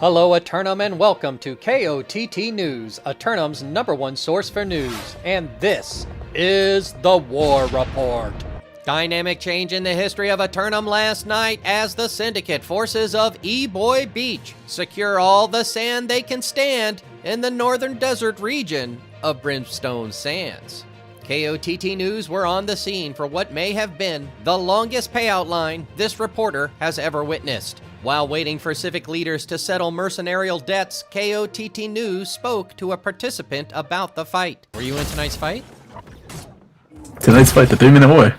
Hello Eternum and welcome to KOTT News, Eternum's #1 source for news, and this is the War Report. Dynamic change in the history of Eternum last night as the Syndicate forces of E-Boy Beach secure all the sand they can stand in the northern desert region of Brimstone Sands. KOTT News were on the scene for what may have been the longest payout line this reporter has ever witnessed. While waiting for civic leaders to settle mercenarial debts, KOTT News spoke to a participant about the fight. Were you in tonight's fight? Tonight's fight, the 3-minute war.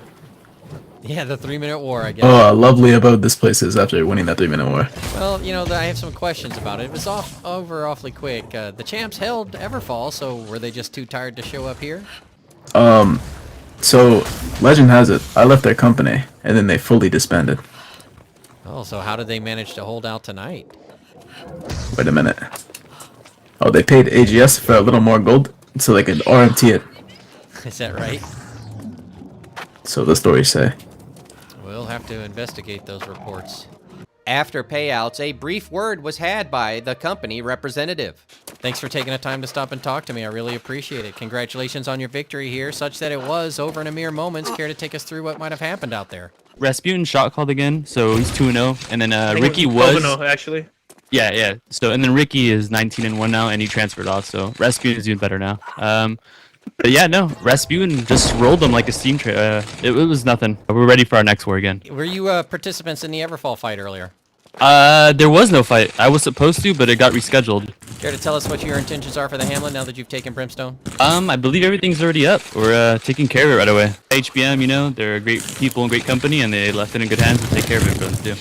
Yeah, the 3-minute war, I guess. Oh, lovely about this place is after winning that 3-minute war. Well, you know, I have some questions about it. It was over awfully quick. The champs held Everfall, so were they just too tired to show up here? So, legend has it, I left their company, and then they fully disbanded. Oh, so how did they manage to hold out tonight? Wait a minute. Oh, they paid AGS for a little more gold, so they could RMT it. Is that right? So the stories say. We'll have to investigate those reports. After payouts, a brief word was had by the company representative. Thanks for taking the time to stop and talk to me. I really appreciate it. Congratulations on your victory here, such that it was over in a mere moments. Care to take us through what might have happened out there? Rasputin shot called again, so he's 2-0, and then Ricky was 12-0 actually. Yeah. So and then Ricky is 19-1 now, and he transferred off. So Rasputin is doing better now. But yeah, no, Rasputin just rolled them like a steam train. It was nothing. We're ready for our next war again. Were you participants in the Everfall fight earlier? There was no fight. I was supposed to, but it got rescheduled. Care to tell us what your intentions are for the Hamlet now that you've taken Brimstone? I believe everything's already up. We're taking care of it right away. HBM, you know, they're great people and great company, and they left it in good hands to take care of it for us too.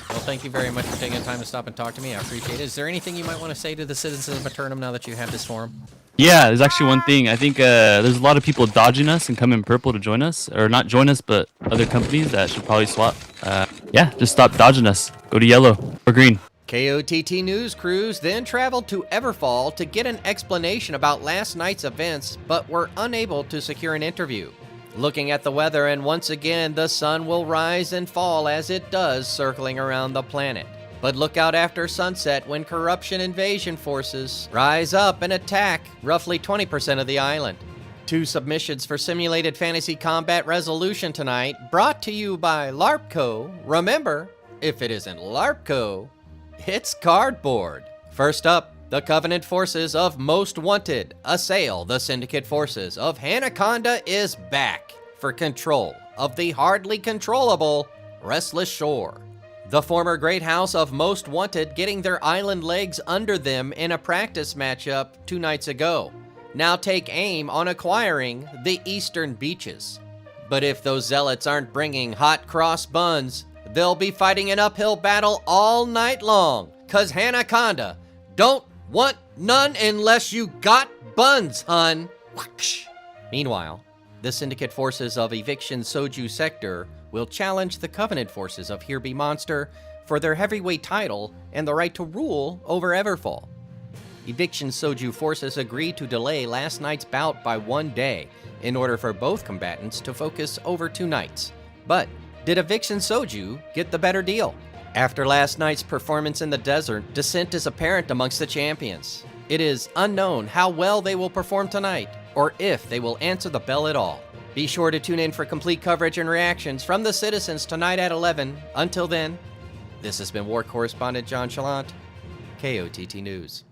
Well, thank you very much for taking the time to stop and talk to me. I appreciate it. Is there anything you might want to say to the citizens of Eternum now that you have this forum? Yeah, there's actually one thing. I think there's a lot of people dodging us and coming purple to join us. Or not join us, but other companies that should probably swap. Yeah, just stop dodging us. Go to yellow or green. KOTT News crews then traveled to Everfall to get an explanation about last night's events, but were unable to secure an interview. Looking at the weather, and once again, the sun will rise and fall as it does circling around the planet. But look out after sunset when corruption invasion forces rise up and attack roughly 20% of the island. 2 submissions for simulated fantasy combat resolution tonight, brought to you by LARPco. Remember, if it isn't LARPco, it's cardboard. First up, the Covenant forces of Most Wanted assail the Syndicate forces of Anaconda is back for control of the hardly controllable Restless Shore. The former Great House of Most Wanted getting their island legs under them in a practice matchup 2 nights ago. Now take aim on acquiring the eastern beaches. But if those zealots aren't bringing hot cross buns, they'll be fighting an uphill battle all night long, 'cause Anaconda don't want none unless you got buns, hun. Whoosh. Meanwhile, the Syndicate forces of Eviction Soju Sector will challenge the Covenant forces of Here Be Monster for their heavyweight title and the right to rule over Everfall. Eviction Soju forces agreed to delay last night's bout by 1 day in order for both combatants to focus over 2 nights. But did Eviction Soju get the better deal? After last night's performance in the desert, dissent is apparent amongst the champions. It is unknown how well they will perform tonight, or if they will answer the bell at all. Be sure to tune in for complete coverage and reactions from the citizens tonight at 11. Until then, this has been War Correspondent JChalant, KOTT News.